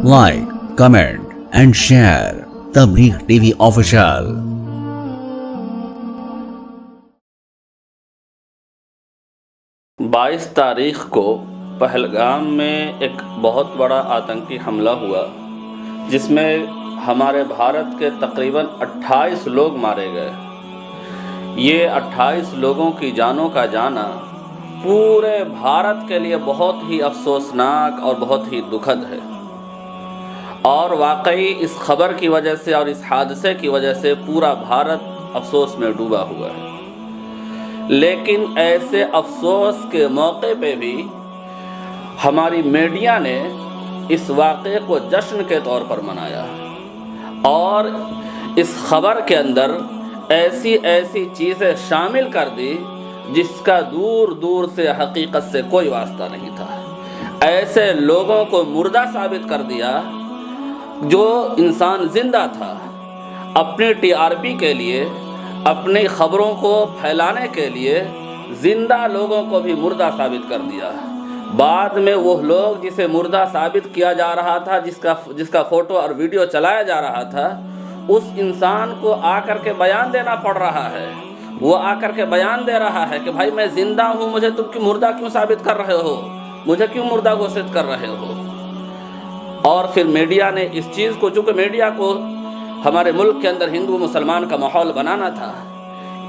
like, comment and share. Tabligh TV official. 22 तारीख को पहलगाम में एक बहुत बड़ा आतंकी हमला हुआ जिसमें हमारे भारत के तकरीबन 28 लोग मारे गए। ये 28 लोगों की जानों का जाना पूरे भारत के लिए बहुत ही अफसोसनाक और बहुत ही दुखद है, और वाकई इस खबर की वजह से और इस हादसे की वजह से पूरा भारत अफसोस में डूबा हुआ है। लेकिन ऐसे अफसोस के मौके पे भी हमारी मीडिया ने इस वाक़े को जश्न के तौर पर मनाया और इस खबर के अंदर ऐसी ऐसी चीज़ें शामिल कर दी जिसका दूर दूर से हकीकत से कोई वास्ता नहीं था। ऐसे लोगों को मुर्दा साबित कर दिया जो इंसान जिंदा था। अपनी टीआरपी के लिए, अपनी खबरों को फैलाने के लिए जिंदा लोगों को भी मुर्दा साबित कर दिया। बाद में वो लोग जिसे मुर्दा साबित किया जा रहा था, जिसका फ़ोटो और वीडियो चलाया जा रहा था, उस इंसान को आकर के बयान देना पड़ रहा है। वो आकर के बयान दे रहा है कि भाई मैं ज़िंदा हूँ, मुझे तुम क्यों मुर्दा क्यों साबित कर रहे हो, मुझे क्यों मुर्दा घोषित कर रहे हो। और फिर मीडिया ने इस चीज़ को, चूँकि मीडिया को हमारे मुल्क के अंदर हिंदू मुसलमान का माहौल बनाना था,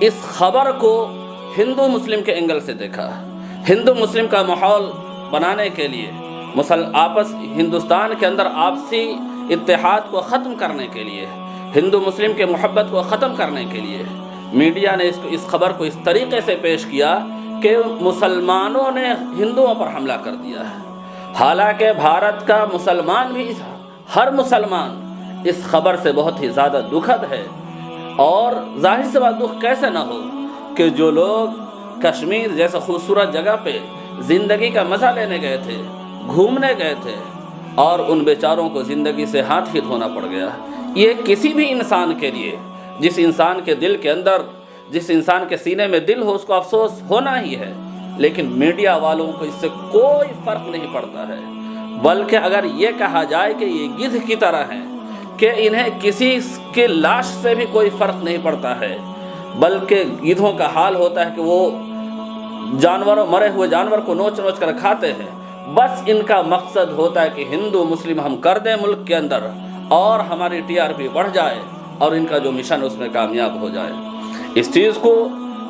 इस खबर को हिंदू मुस्लिम के एंगल से देखा। हिंदू मुस्लिम का माहौल बनाने के लिए, हिंदुस्तान के अंदर आपसी इत्तेहाद को ख़त्म करने के लिए, हिंदू मुस्लिम के मोहब्बत को ख़त्म करने के लिए मीडिया ने इस खबर को इस तरीके से पेश किया कि मुसलमानों ने हिंदुओं पर हमला कर दिया है। हालांकि भारत का मुसलमान भी, हर मुसलमान इस खबर से बहुत ही ज़्यादा दुखद है। और जाहिर सी बात, दुख कैसे ना हो कि जो लोग कश्मीर जैसे खूबसूरत जगह पे ज़िंदगी का मज़ा लेने गए थे, घूमने गए थे, और उन बेचारों को ज़िंदगी से हाथ ही धोना पड़ गया। ये किसी भी इंसान के लिए, जिस इंसान के दिल के अंदर, जिस इंसान के सीने में दिल हो, उसको अफसोस होना ही है। लेकिन मीडिया वालों को इससे कोई फ़र्क नहीं पड़ता है। बल्कि अगर ये कहा जाए कि ये गिद्ध की तरह हैं कि इन्हें किसी की लाश से भी कोई फ़र्क नहीं पड़ता है, बल्कि गिद्धों का हाल होता है कि वो मरे हुए जानवर को नोच नोच कर खाते हैं। बस इनका मकसद होता है कि हिंदू मुस्लिम हम कर दें मुल्क के अंदर और हमारी टीआरपी बढ़ जाए और इनका जो मिशन उसमें कामयाब हो जाए। इस चीज़ को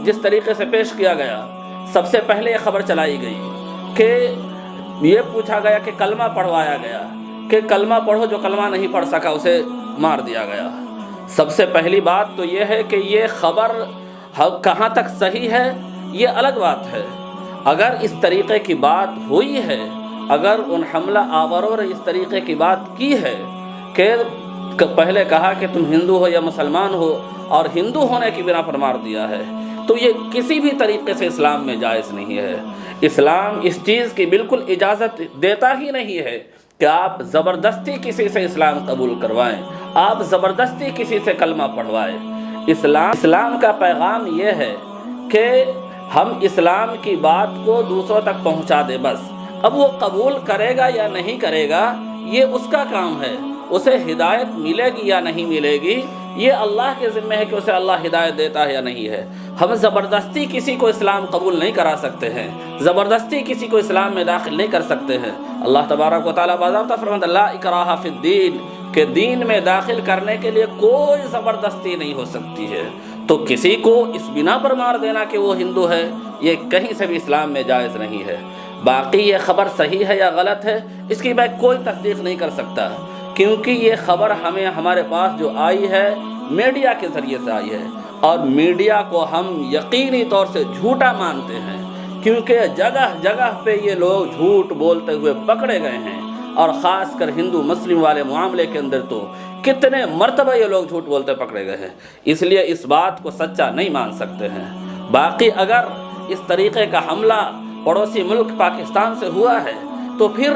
जिस तरीके से पेश किया गया, सबसे पहले ये खबर चलाई गई कि ये पूछा गया कि कलमा पढ़वाया गया कि कलमा पढ़ो, जो कलमा नहीं पढ़ सका उसे मार दिया गया। सबसे पहली बात तो ये है कि ये खबर कहाँ तक सही है ये अलग बात है। अगर इस तरीके की बात हुई है, अगर उन हमला आवरों ने इस तरीके की बात की है कि पहले कहा कि तुम हिंदू हो या मुसलमान हो और हिंदू होने की बिना पर मार दिया है, तो ये किसी भी तरीके से इस्लाम में जायज़ नहीं है। इस्लाम इस चीज़ की बिल्कुल इजाज़त देता ही नहीं है कि आप ज़बरदस्ती किसी से इस्लाम कबूल करवाएं, आप ज़बरदस्ती किसी से कलमा पढ़वाएं। इस्लाम का पैगाम ये है कि हम इस्लाम की बात को दूसरों तक पहुंचा दें बस। अब वो कबूल करेगा या नहीं करेगा ये उसका काम है, उसे हिदायत मिलेगी या नहीं मिलेगी ये अल्लाह के ज़िम्मे है कि उसे अल्लाह हिदायत देता है या नहीं है। हम ज़बरदस्ती किसी को इस्लाम कबूल नहीं करा सकते हैं, ज़बरदस्ती किसी को इस्लाम में दाखिल नहीं कर सकते हैं। अल्लाह तबारक व तआला बाज़ाब्ता फरमाता है ला इकराहा फिद्दीन, के दीन में दाखिल करने के लिए कोई ज़बरदस्ती नहीं हो सकती है। तो किसी को इस बिना पर मार देना कि वो हिंदू है, ये कहीं से भी इस्लाम में जायज़ नहीं है। बाकी ये ख़बर सही है या गलत है इसकी मैं कोई तस्दीक नहीं कर सकता, क्योंकि ये ख़बर हमारे पास जो आई है मीडिया के ज़रिए से आई है, और मीडिया को हम यकीनी तौर से झूठा मानते हैं, क्योंकि जगह जगह पे ये लोग झूठ बोलते हुए पकड़े गए हैं। और ख़ास कर हिंदू मुस्लिम वाले मामले के अंदर तो कितने मरतबा ये लोग झूठ बोलते पकड़े गए हैं, इसलिए इस बात को सच्चा नहीं मान सकते हैं। बाकी अगर इस तरीक़े का हमला पड़ोसी मुल्क पाकिस्तान से हुआ है तो फिर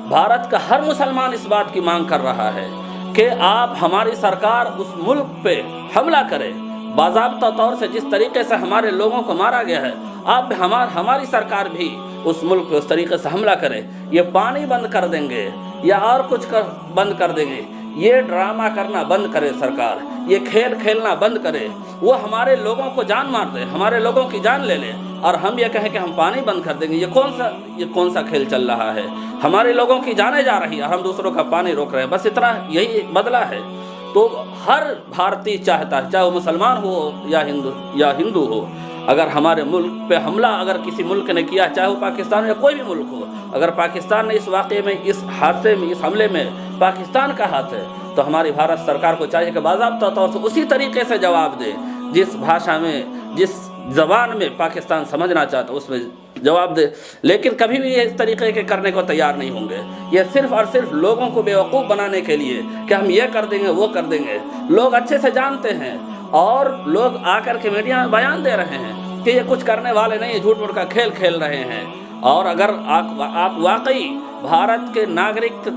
भारत का हर मुसलमान इस बात की मांग कर रहा है कि आप, हमारी सरकार उस मुल्क पे हमला करे। बाज़ाब्ता तौर से जिस तरीके से हमारे लोगों को मारा गया है, आप हमारी सरकार भी उस मुल्क पे उस तरीके से हमला करे। ये पानी बंद कर देंगे, یا اور کچھ بند کر دیں گے۔ یہ ڈرامہ کرنا بند کرے سرکار، یہ کھیل کھیلنا بند کرے۔ وہ ہمارے لوگوں کو جان مار دے، ہمارے لوگوں کی جان لے لے، اور ہم یہ کہیں کہ ہم پانی بند کر دیں گے۔ یہ کون سا کھیل چل رہا ہے؟ ہمارے لوگوں کی جانیں جا رہی ہیں، ہم دوسروں کا پانی روک رہے ہیں، بس اتنا یہی بدلہ ہے۔ تو ہر بھارتی چاہتا ہے، چاہے وہ مسلمان ہو یا ہندو ہو، اگر ہمارے ملک پہ حملہ اگر کسی ملک نے کیا، چاہے وہ پاکستان یا کوئی بھی ملک ہو، اگر پاکستان نے اس واقعے میں، اس حادثے میں، اس حملے میں پاکستان کا ہاتھ ہے، تو ہماری بھارت سرکار کو چاہیے کہ باضابطہ طور سے اسی طریقے سے جواب دے، جس بھاشا میں، جس زبان میں پاکستان سمجھنا چاہتا اس میں جواب دے۔ لیکن کبھی بھی یہ اس طریقے کے کرنے کو تیار نہیں ہوں گے۔ یہ صرف اور صرف لوگوں کو بیوقوف بنانے کے لیے کہ ہم یہ کر دیں گے، وہ کر دیں گے۔ لوگ اچھے سے جانتے ہیں، اور لوگ آ کر کے میڈیا میں بیان دے رہے ہیں کہ یہ کچھ کرنے والے نہیں، جھوٹ موٹ کا کھیل کھیل رہے ہیں۔ اور اگر آپ واقعی بھارت کے ناگرک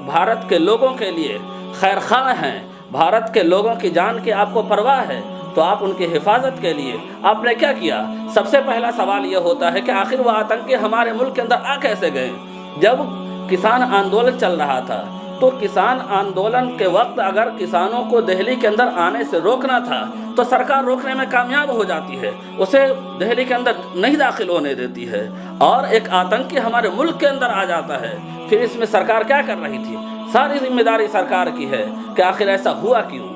بھارت کے لوگوں کے لیے خیر خواہ ہیں، بھارت کے لوگوں کی جان کی آپ کو پرواہ ہے، تو آپ ان کی حفاظت کے لیے آپ نے کیا کیا؟ سب سے پہلا سوال یہ ہوتا ہے کہ آخر وہ آتنکی ہمارے ملک کے اندر آ کیسے گئے؟ جب کسان آندولن چل رہا تھا، تو کسان آندولن کے وقت اگر کسانوں کو دہلی کے اندر آنے سے روکنا تھا تو سرکار روکنے میں کامیاب ہو جاتی ہے، اسے دہلی کے اندر نہیں داخل ہونے دیتی ہے، اور ایک آتنکی ہمارے ملک کے اندر آ جاتا ہے۔ پھر اس میں سرکار کیا کر رہی تھی؟ ساری ذمہ داری سرکار کی ہے کہ آخر ایسا ہوا کیوں،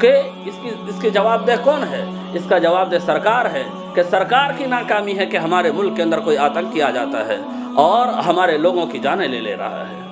کہ اس کی جواب دہ کون ہے؟ اس کا جواب دہ سرکار ہے، کہ سرکار کی ناکامی ہے کہ ہمارے ملک کے اندر کوئی آتنکی آ جاتا ہے اور ہمارے لوگوں کی جانیں لے رہا ہے۔